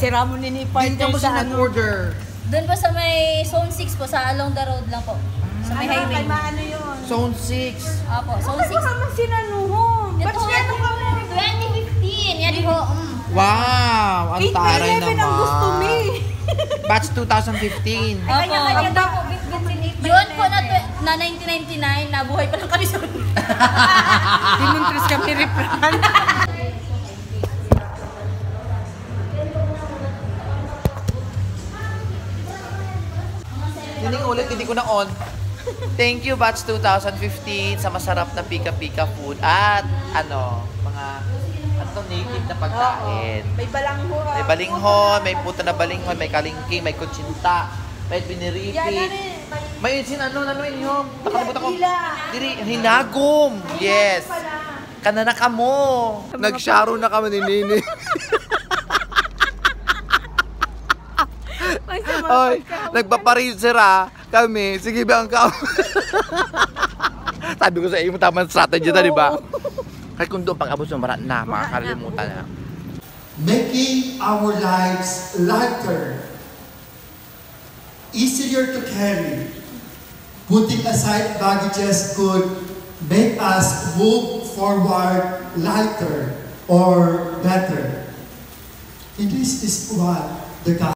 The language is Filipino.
Si Ramon Ninipay. Hindi ka mo siya nag-order. Doon po sa may Zone 6 po, sa along the road lang po. Sa may highway. Ano yun? Zone 6. Opo, Zone 6. Ano naman sinanuhon? Ito Ba't po, siya 2015. Yan po. Wow! Ang taray 8-11 ang gusto naman. me. Batch 2015. Opo. Kanya-kanya daw. Yun po na 1999, nabuhay pa lang kami sa Dimintres kami repran. Hindi ulit, hindi ko na on. Thank you, Batch 2015, sa masarap na pika-pika food. At, mga, native na pagkain. May balanghon. May balinghon, may puta na balinghon, may kalingking, may kutsinta, may biniripi. May ano yun? Nakalimutan ko. Hinagom. Yes. Kanana ka mo. Nag-sharo na kami ni Nini. Oy, nagpaparisira kami. Sige ba ang sabi ko sa iyo, tamang strategy na, di ba? Kahit kung doon, pag-abot mo, na, makakalimutan na. Making our lives lighter, easier to carry. Putting aside baggages could make us move forward lighter or better. It is what the